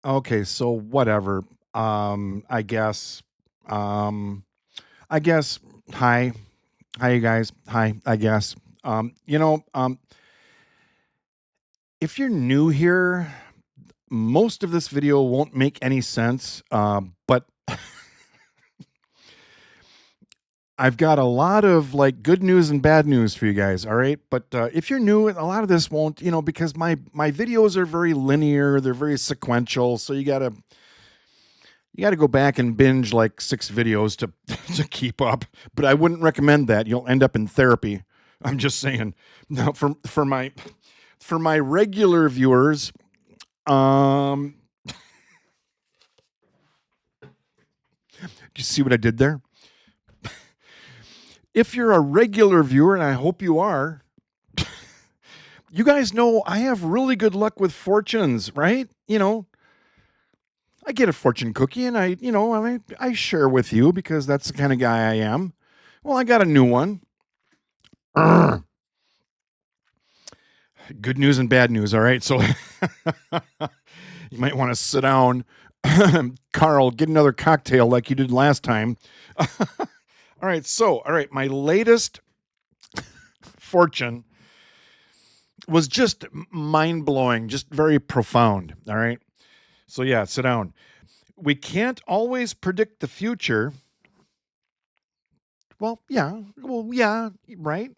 Okay, so whatever. I guess. Um, I guess. Hi, hi, you guys. Hi, I guess. You know, if you're new here, most of this video won't make any sense. But I've got a lot of like good news and bad news for you guys. All right, but if you're new, a lot of this won't. Because my videos are very linear. They're very sequential. So you got to go back and binge like 6 videos to to keep up. But I wouldn't recommend that. You'll end up in therapy. I'm just saying. Now, for my regular viewers, um, do you see what I did there? If you're a regular viewer, and I hope you are, you guys know I have really good luck with fortunes, right? I get a fortune cookie and I share with you because that's the kind of guy I am. Well, I got a new one. Urgh. Good news and bad news. All right. So you might want to sit down. Carl, get another cocktail like you did last time. All right. So, all right. My latest fortune was just mind blowing, just very profound. All right. So, yeah, sit down. We can't always predict the future. Well, yeah. Well, yeah. Right.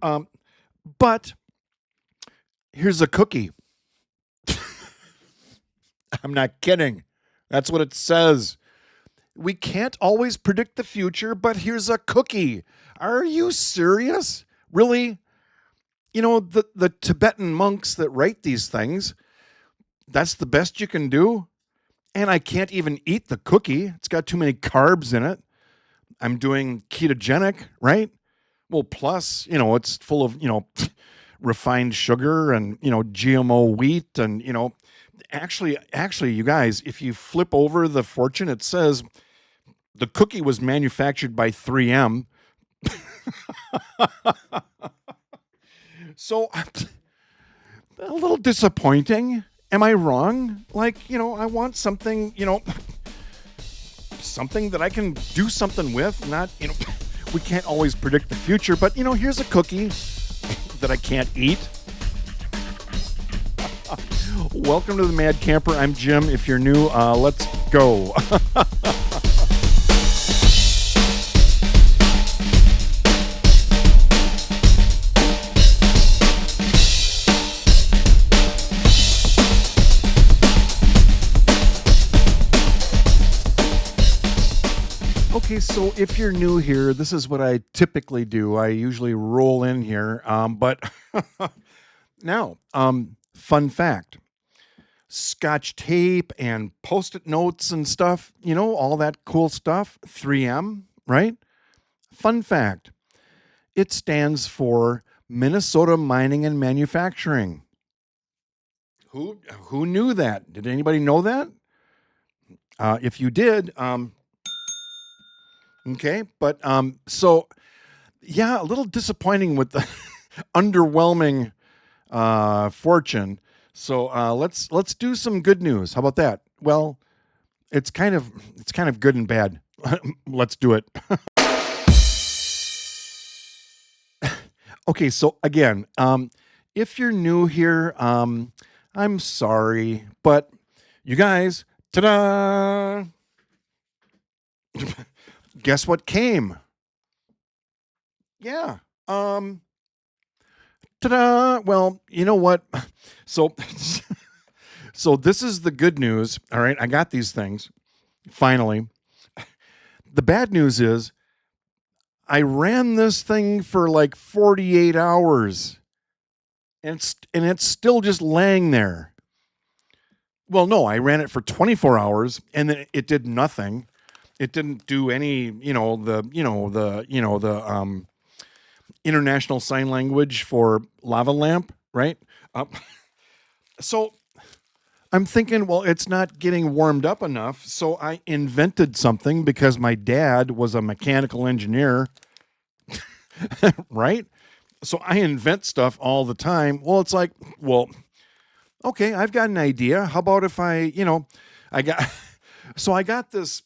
Um, but here's a cookie. I'm not kidding. That's what it says. We can't always predict the future, but here's a cookie. Are you serious? Really? The Tibetan monks that write these things, that's the best you can do? And I can't even eat the cookie. It's got too many carbs in it. I'm doing ketogenic, right? Well, plus, it's full of, refined sugar and, GMO wheat and, actually, you guys, if you flip over the fortune, it says the cookie was manufactured by 3M. So a little disappointing. Am I wrong? Like, I want something, something that I can do something with. Not, we can't always predict the future, but, here's a cookie that I can't eat. Welcome to the Mad Camper. I'm Jim. If you're new, let's go. Okay, so if you're new here, this is what I typically do. I usually roll in here, but now, fun fact: Scotch tape and Post-it notes and stuff. All that cool stuff. 3M, right? Fun fact: it stands for Minnesota Mining and Manufacturing. Who knew that? Did anybody know that? If you did, okay, but so yeah, a little disappointing with the underwhelming fortune. So let's do some good news. How about that? Well, it's kind of good and bad. Let's do it. Okay, so again, if you're new here, I'm sorry, but you guys, ta-da! Guess what came? Yeah. Ta-da! Well, you know what? So, so this is the good news. All right, I got these things finally. The bad news is I ran this thing for like 48 hours, and it's still just laying there. Well, no, I ran it for 24 hours, and then it did nothing. It didn't do any, the international sign language for lava lamp, right? So I'm thinking, well, it's not getting warmed up enough. So I invented something because my dad was a mechanical engineer, right? So I invent stuff all the time. Well, it's like, well, okay, I've got an idea. How about if I got, so I got this,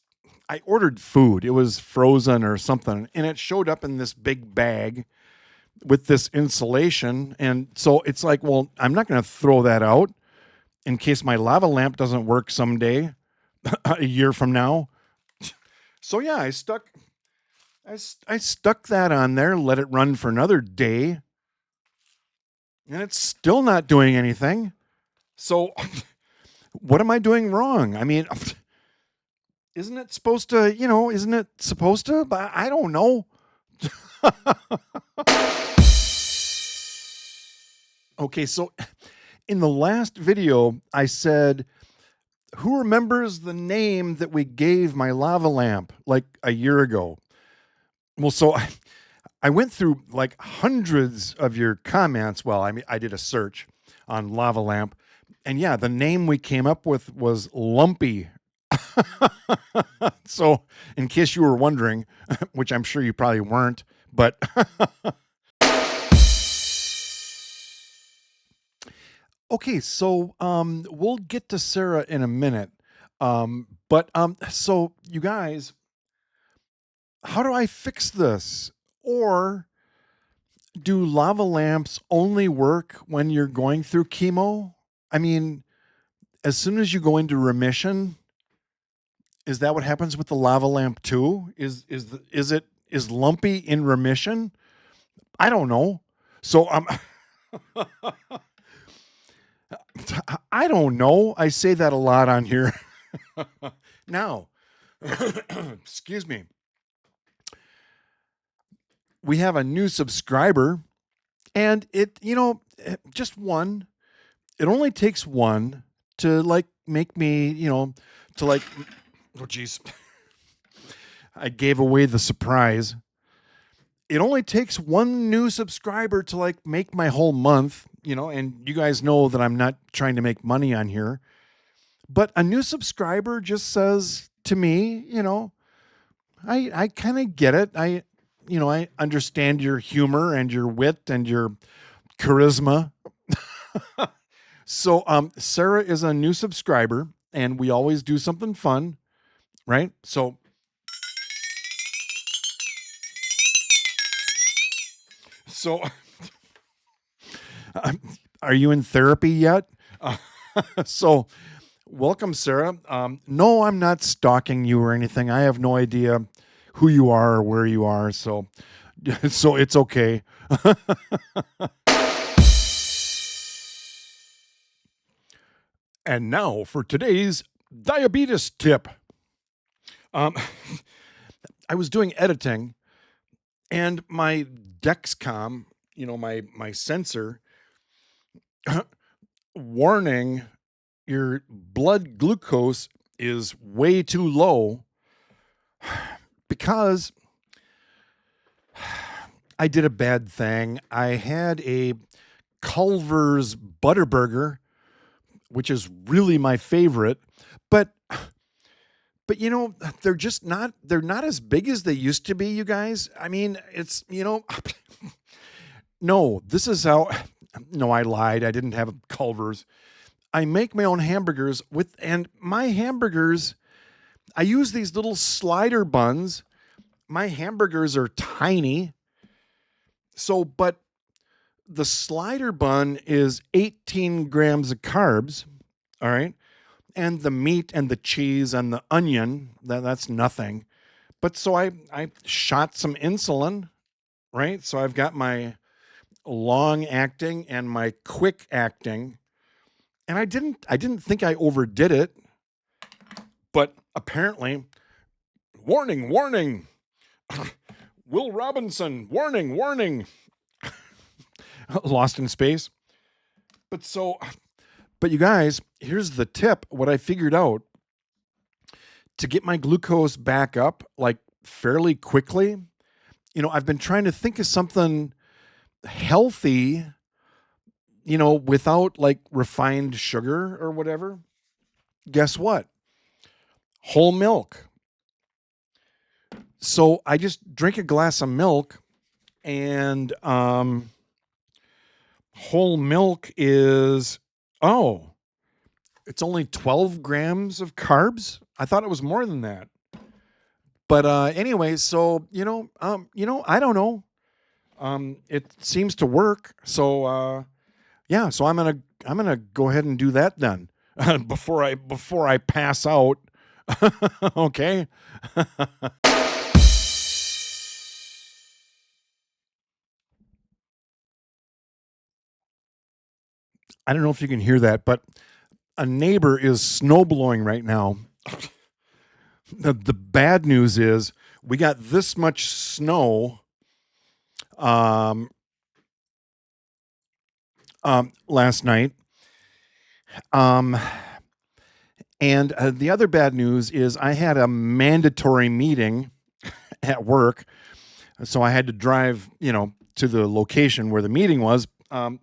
I ordered food. It was frozen or something, and it showed up in this big bag with this insulation. And so it's like, well, I'm not going to throw that out in case my lava lamp doesn't work someday, a year from now. So yeah, I stuck that on there, let it run for another day, and it's still not doing anything. So what am I doing wrong? I mean, isn't it supposed to, isn't it supposed to? But I don't know. Okay, so in the last video, I said, who remembers the name that we gave my lava lamp like a year ago? Well, so I went through like hundreds of your comments. Well, I mean, I did a search on lava lamp, and yeah, the name we came up with was Lumpy. So, in case you were wondering, which I'm sure you probably weren't, but okay, so we'll get to Sarah in a minute. So you guys, how do I fix this? Or do lava lamps only work when you're going through chemo? I mean, as soon as you go into remission, is that what happens with the lava lamp too? Is Lumpy in remission? I don't know. So I don't know. I say that a lot on here. Now, excuse me. We have a new subscriber, and just one. It only takes one to like make me, to like, oh geez, I gave away the surprise. It only takes one new subscriber to like make my whole month, and you guys know that I'm not trying to make money on here. But a new subscriber just says to me, I kind of get it. I understand your humor and your wit and your charisma. So Sarah is a new subscriber, and we always do something fun, right? So are you in therapy yet? So welcome, Sarah. No, I'm not stalking you or anything. I have no idea who you are or where you are. So it's okay. And now for today's diabetes tip. I was doing editing, and my Dexcom, my sensor, warning, your blood glucose is way too low, because I did a bad thing. I had a Culver's Butterburger, which is really my favorite, but they're not as big as they used to be, you guys. I mean, it's, no, this is how, no, I lied. I didn't have Culver's. I make my own hamburgers and my hamburgers, I use these little slider buns. My hamburgers are tiny. So, but the slider bun is 18 grams of carbs. All right. And the meat and the cheese and the onion, that's nothing. But so I shot some insulin, right? So I've got my long acting and my quick acting. And I didn't think I overdid it. But apparently, warning, warning. Will Robinson, warning, warning. Lost in space. But you guys, here's the tip. What I figured out to get my glucose back up like fairly quickly, I've been trying to think of something healthy, without like refined sugar or whatever. Guess what? Whole milk. So I just drink a glass of milk, and whole milk is Oh, it's only 12 grams of carbs? I thought it was more than that. But anyway, so I don't know. It seems to work. So yeah, so I'm gonna go ahead and do that then before I pass out. Okay. I don't know if you can hear that, but a neighbor is snow blowing right now. The bad news is we got this much snow um, last night. Um, and the other bad news is I had a mandatory meeting at work. So I had to drive, to the location where the meeting was. But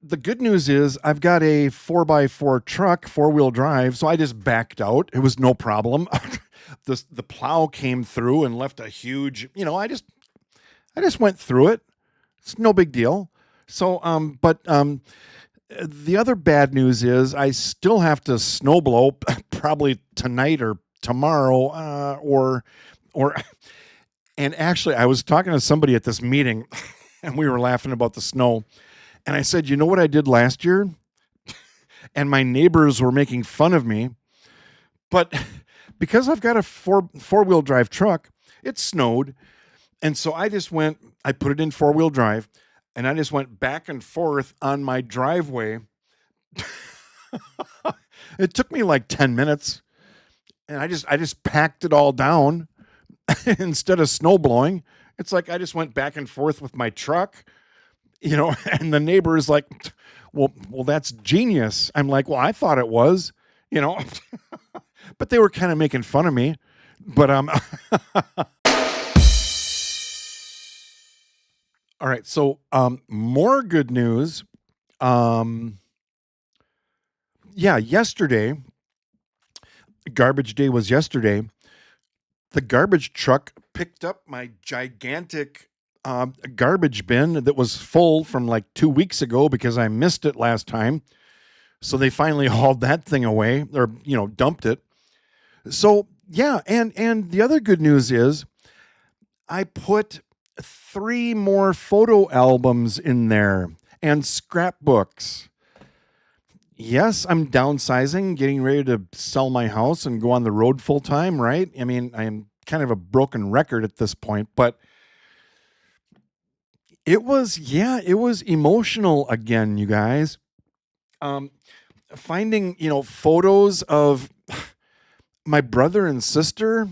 the good news is I've got a 4x4 truck, 4-wheel drive. So I just backed out. It was no problem. The plow came through and left a huge, I just went through it. It's no big deal. So, the other bad news is I still have to snow blow probably tonight or tomorrow, or, and actually I was talking to somebody at this meeting and we were laughing about the snow. And I said, you know what I did last year? And my neighbors were making fun of me. But because I've got a four-wheel drive truck, it snowed. And so I put it in 4-wheel drive, and I just went back and forth on my driveway. It took me like 10 minutes, and I just packed it all down instead of snow blowing. It's like I just went back and forth with my truck, and the neighbor is like, well, that's genius. I'm like, well, I thought it was, you know, but they were kind of making fun of me. But all right. So more good news. Um, yeah, yesterday, garbage day was yesterday. The garbage truck picked up my gigantic garbage bin that was full from like 2 weeks ago because I missed it last time. So they finally hauled that thing away, or dumped it. So yeah, and the other good news is I put 3 more photo albums in there and scrapbooks. Yes, I'm downsizing, getting ready to sell my house and go on the road full time, right? I mean, I'm kind of a broken record at this point, but it was emotional again, you guys. Um, Finding, photos of my brother and sister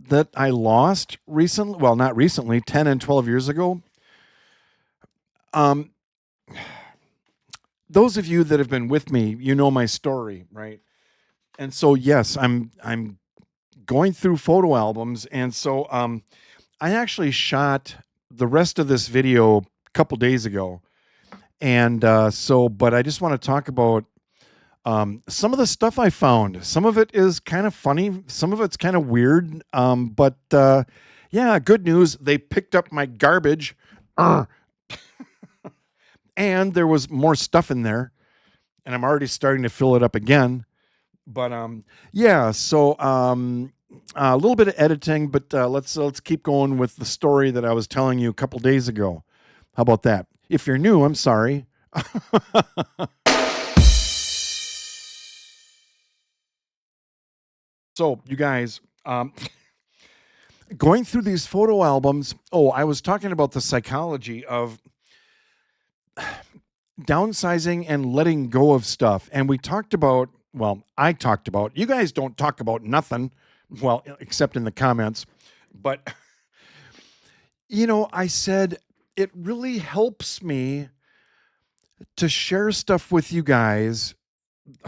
that I lost recently. Well, not recently, 10 and 12 years ago. Um, those of you that have been with me, you know my story, right? And so, yes, I'm going through photo albums, and so I actually shot the rest of this video a couple days ago, and but I just want to talk about some of the stuff I found. Some of it is kind of funny, some of it's kind of weird, but yeah, good news. They picked up my garbage, and there was more stuff in there, and I'm already starting to fill it up again. But yeah, so a little bit of editing, but let's keep going with the story that I was telling you a couple days ago. How about that? If you're new, I'm sorry. So, you guys, going through these photo albums. Oh, I was talking about the psychology of downsizing and letting go of stuff. And we talked about, well, I talked about, you guys don't talk about nothing, well, except in the comments. But, I said it really helps me to share stuff with you guys,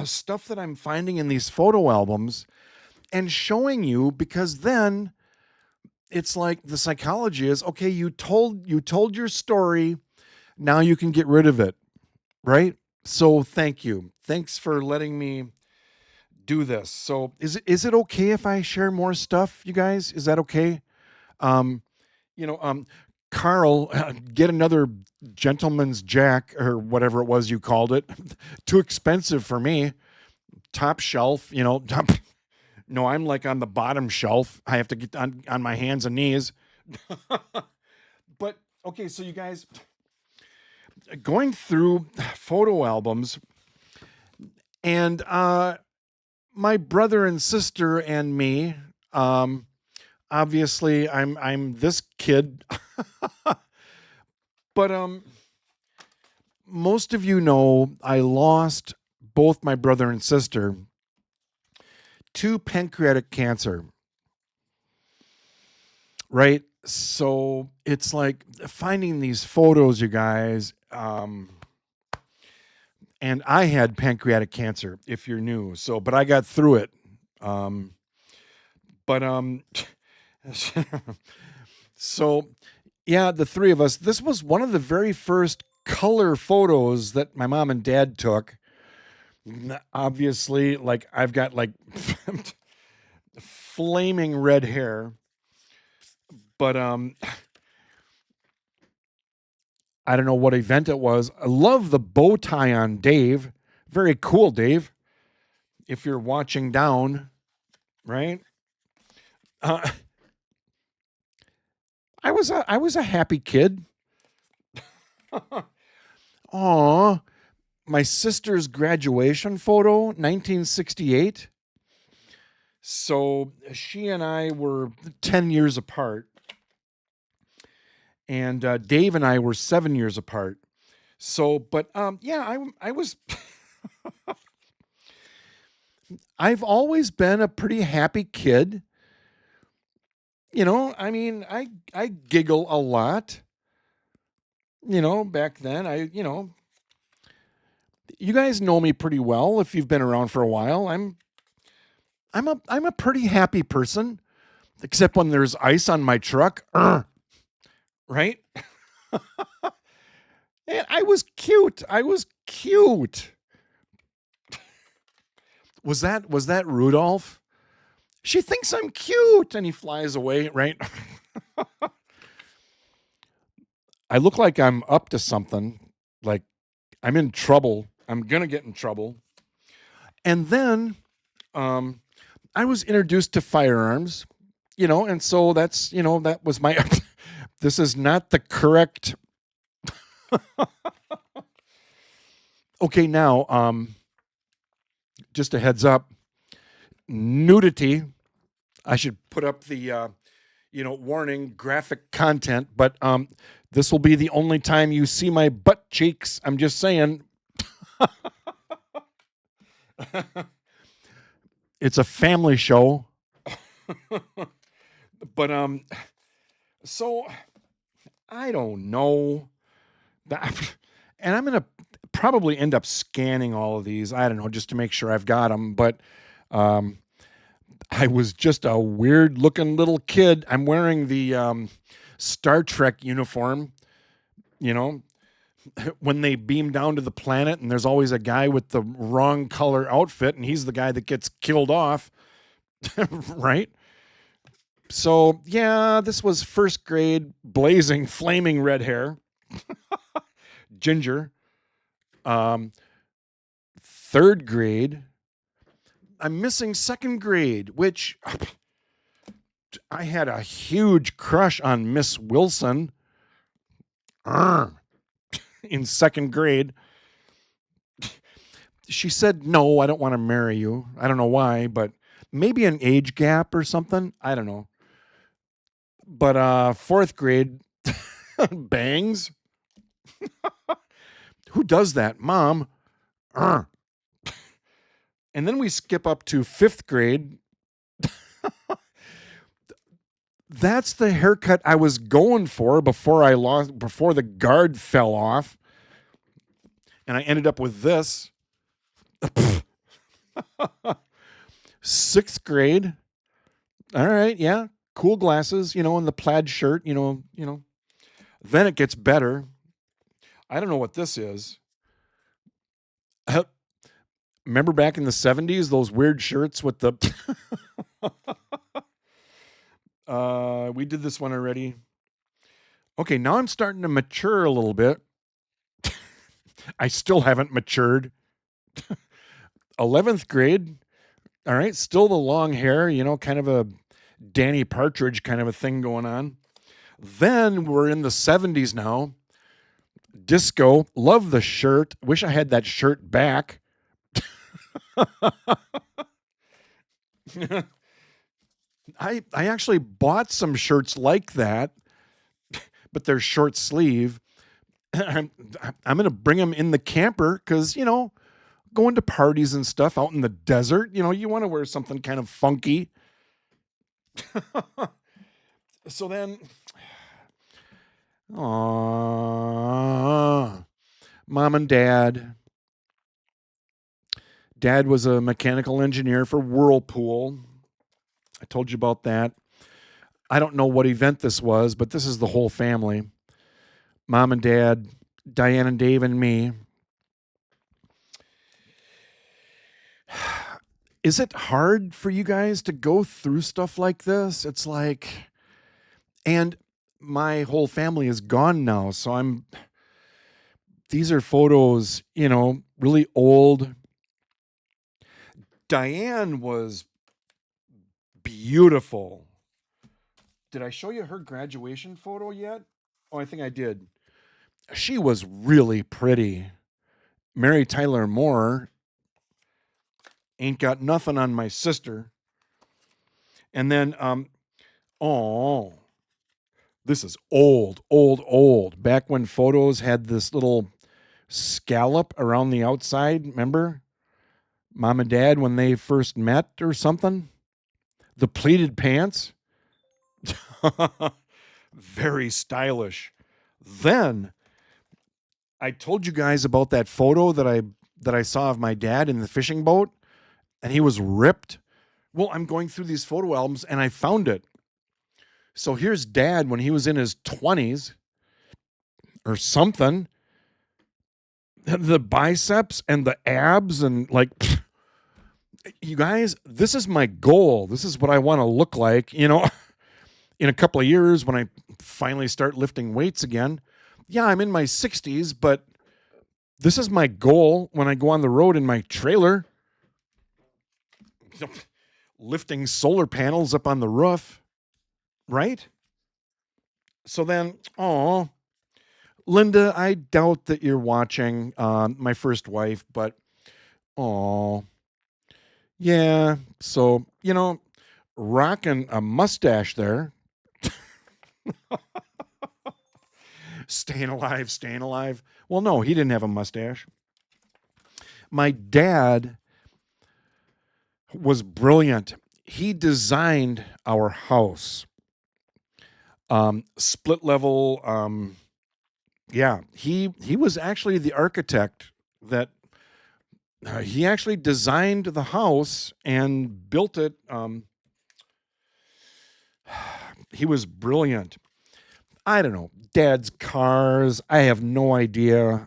stuff that I'm finding in these photo albums and showing you, because then it's like the psychology is, okay, you told your story, now you can get rid of it, right? So thank you. Thanks for letting me do this. So is it okay if I share more stuff, you guys? Is that okay? Um, you know, um, Carl, get another gentleman's jack or whatever it was you called it. Too expensive for me. Top shelf, no, I'm like on the bottom shelf. I have to get on my hands and knees. But okay, so you guys, going through photo albums, and my brother and sister and me, obviously I'm this kid. But most of you know I lost both my brother and sister to pancreatic cancer. Right? So it's like finding these photos, you guys. And I had pancreatic cancer, if you're new. So, but I got through it. But so yeah, the three of us. This was one of the very first color photos that my mom and dad took. Obviously, like I've got like flaming red hair. But I don't know what event it was. I love the bow tie on Dave. Very cool, Dave. If you're watching down, right? I was a happy kid. Aw, my sister's graduation photo, 1968. So she and I were 10 years apart. And Dave and I were 7 years apart. So, but yeah, I was. I've always been a pretty happy kid. I mean, I giggle a lot. Back then, you guys know me pretty well if you've been around for a while. I'm a pretty happy person, except when there's ice on my truck. Right? And I was cute. Was that Rudolph? She thinks I'm cute, and he flies away, right? I look like I'm up to something, like I'm in trouble. I'm gonna get in trouble. And then I was introduced to firearms, and so that's, that was my this is not the correct. Okay, now just a heads up, nudity. I should put up the warning, graphic content, but this will be the only time you see my butt cheeks. I'm just saying. It's a family show. But so I don't know. And I'm gonna probably end up scanning all of these. I don't know, just to make sure I've got them. But I was just a weird looking little kid. I'm wearing the Star Trek uniform, when they beam down to the planet, and there's always a guy with the wrong color outfit, and he's the guy that gets killed off. Right? So yeah, this was first grade, blazing, flaming red hair. Ginger. Third grade, I'm missing second grade, which I had a huge crush on Miss Wilson in second grade. She said, "No, I don't want to marry you." I don't know why, but maybe an age gap or something. I don't know. But fourth grade, bangs. Who does that, Mom? And then we skip up to fifth grade. That's the haircut I was going for before the guard fell off. And I ended up with this. Sixth grade. All right, yeah. Cool glasses, and the plaid shirt, Then it gets better. I don't know what this is. Remember back in the 70s, those weird shirts with the we did this one already. Okay, now I'm starting to mature a little bit. I still haven't matured. 11th grade. All right, still the long hair, kind of a Danny Partridge kind of a thing going on. Then we're in the 70s now. Disco, love the shirt. Wish I had that shirt back. I actually bought some shirts like that, but they're short sleeve. I'm going to bring them in the camper because, going to parties and stuff out in the desert, you want to wear something kind of funky. So then, mom and dad. Dad was a mechanical engineer for Whirlpool. I told you about that. I don't know what event this was, but this is the whole family. Mom and dad, Diane and Dave and me. Is it hard for you guys to go through stuff like this? It's like, and my whole family is gone now. So these are photos, really old. Diane was beautiful. Did I show you her graduation photo yet? Oh, I think I did. She was really pretty. Mary Tyler Moore ain't got nothing on my sister. And then, this is old. Back when photos had this little scallop around the outside, remember? Mom and dad when they first met or something? The pleated pants. Very stylish. Then I told you guys about that photo that I saw of my dad in the fishing boat, and he was ripped. Well, I'm going through these photo albums and I found it. So here's dad when he was in his 20s or something. The biceps and the abs and you guys, this is my goal. This is what I want to look like, in a couple of years when I finally start lifting weights again. Yeah, I'm in my 60s, but this is my goal when I go on the road in my trailer, lifting solar panels up on the roof, right? So then, Linda, I doubt that you're watching, my first wife, but yeah. So, rocking a mustache there. Staying alive. Well, no, he didn't have a mustache. My dad was brilliant. He designed our house. Split level. Yeah, he was actually the architect that he actually designed the house and built it. He was brilliant. I don't know. Dad's cars, I have no idea.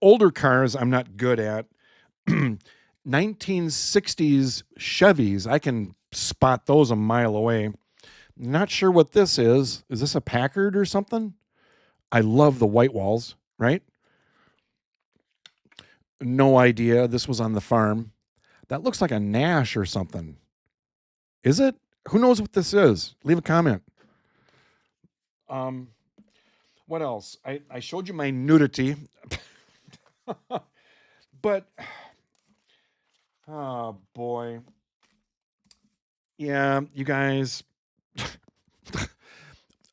Older cars, I'm not good at. 1960s Chevys, I can spot those a mile away. Not sure what this is. Is this a Packard or something? I love the white walls, right? No idea. This was on the farm. That looks like a Nash or something. Is it? Who knows what this is? Leave a comment. What else? I showed you my nudity. But, oh boy. Yeah, you guys,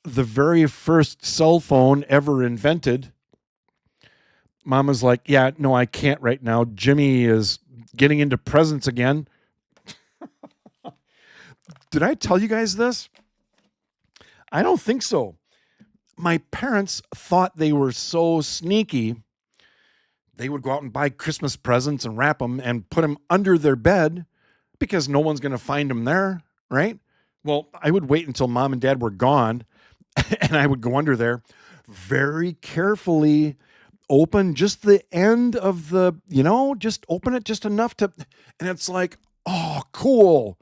the very first cell phone ever invented, Mama's like, yeah, no, I can't right now. Jimmy is getting into presents again. Did I tell you guys this? I don't think so. My parents thought they were so sneaky. They would go out and buy Christmas presents and wrap them and put them under their bed because no one's going to find them there, right? Well, I would wait until mom and dad were gone and I would go under there, very carefully open just the end of the, just open it just enough to, and it's like, oh, cool.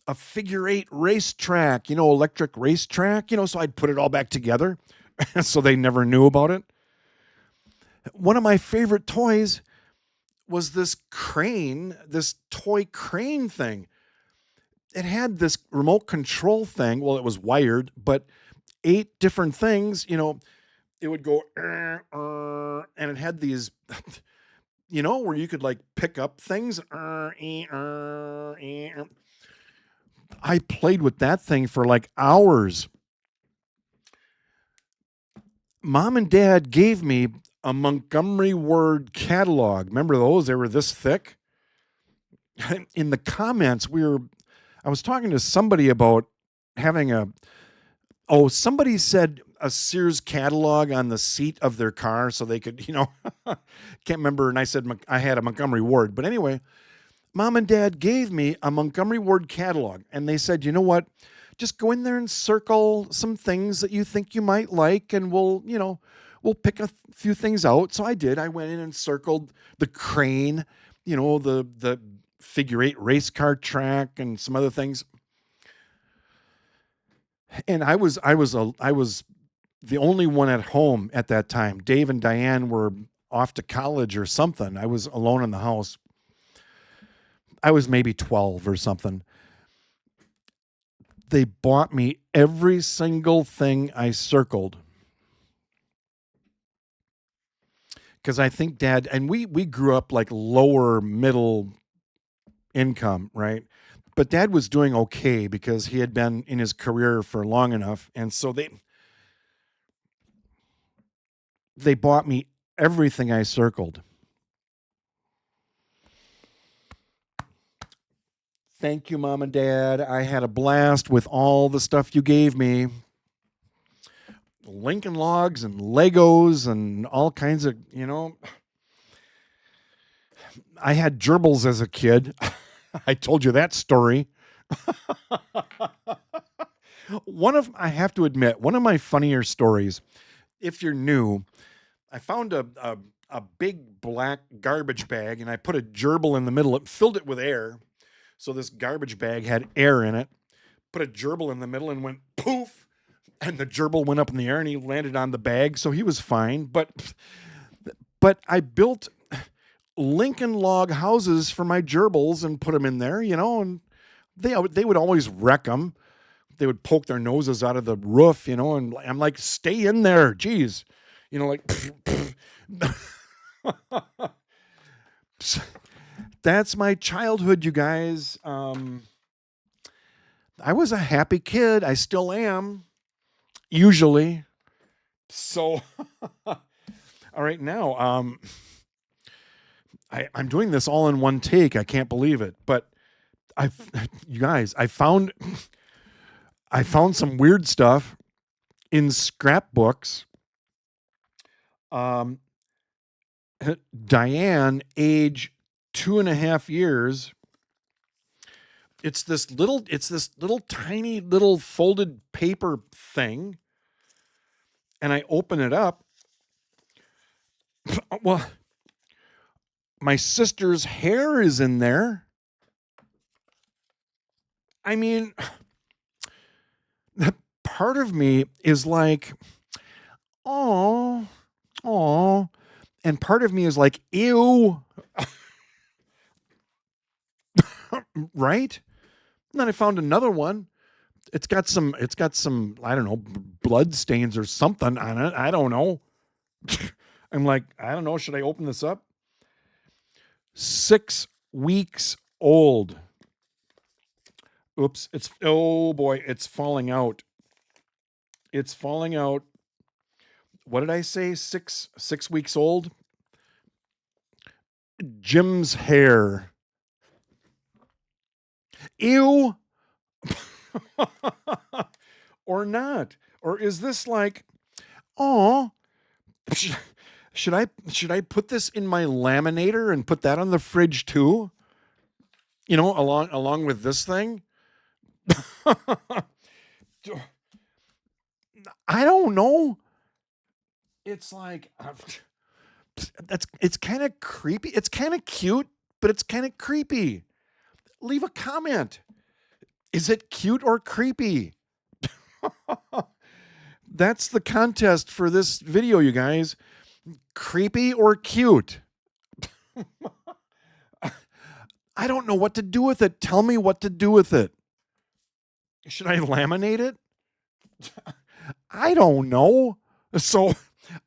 A figure 8 racetrack, electric racetrack, so I'd put it all back together. so they never knew about it. One of my favorite toys was this crane, this toy crane thing. It had this remote control thing. Well, it was wired, but 8 different things, it would go, and it had these, where you could like pick up things. I played with that thing for like hours. Mom and Dad gave me a Montgomery Ward catalog. Remember those? They were this thick. In the comments, I was talking to somebody about having somebody said a Sears catalog on the seat of their car so they could, can't remember. And I said I had a Montgomery Ward. But anyway, Mom and Dad gave me a Montgomery Ward catalog. And they said, you know what? Just go in there and circle some things that you think you might like, and we'll pick a few things out. So I did. I went in and circled the crane, the figure 8 race car track and some other things. And I was the only one at home at that time. Dave and Diane were off to college or something. I was alone in the house. I was maybe 12 or something. They bought me every single thing I circled. Because I think Dad, and we grew up like lower middle income, right? But Dad was doing okay because he had been in his career for long enough. And so they bought me everything I circled. Thank you, Mom and Dad. I had a blast with all the stuff you gave me. Lincoln Logs and Legos and all kinds of, I had gerbils as a kid. I told you that story. I have to admit, one of my funnier stories, if you're new, I found a big black garbage bag and I put a gerbil in the middle. It filled it with air. So this garbage bag had air in it. Put a gerbil in the middle and went poof. And the gerbil went up in the air and he landed on the bag. So he was fine. But I built Lincoln log houses for my gerbils and put them in there, and they would always wreck them. They would poke their noses out of the roof, and I'm like, stay in there. Geez. That's my childhood, you guys. I was a happy kid. I still am, usually. So, all right, now, I'm doing this all in one take. I can't believe it. But you guys, I found some weird stuff in scrapbooks. Diane, age 2.5 years. It's this little tiny little folded paper thing. And I open it up. Well, my sister's hair is in there. I mean, part of me is like, oh, and part of me is like, ew. Right? And then I found another one. It's got some, I don't know, blood stains or something on it. I don't know. I'm like, I don't know. Should I open this up? 6 weeks old. Oops. Oh boy, it's falling out. It's falling out. What did I say? 6 weeks old? Jim's hair. Ew. Or not? Or is this like, oh, should I put this in my laminator and put that on the fridge too? Along with this thing? I don't know. It's like it's kind of creepy. It's kind of cute, but it's kind of creepy. Leave a comment. Is it cute or creepy? That's the contest for this video, you guys. Creepy or cute? I don't know what to do with it. Tell me what to do with it. Should I laminate it? I don't know. So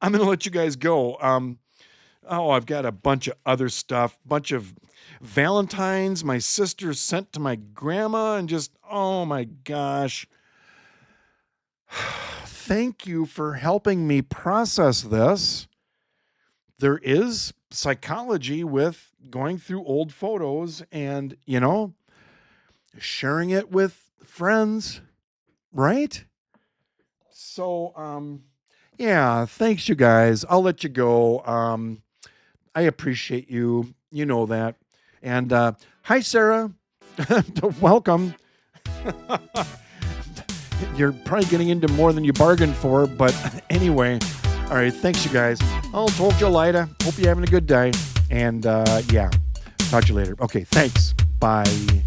I'm going to let you guys go. I've got a bunch of other stuff, bunch of Valentines my sister sent to my grandma, and just, oh my gosh. Thank you for helping me process this. There is psychology with going through old photos and, sharing it with friends, right? So, yeah, thanks, you guys. I'll let you go. I appreciate you. You know that. And hi, Sarah. Welcome. You're probably getting into more than you bargained for, but anyway. All right, thanks, you guys. I'll told you later. Hope you're having a good day. And yeah, talk to you later. Okay, thanks. Bye.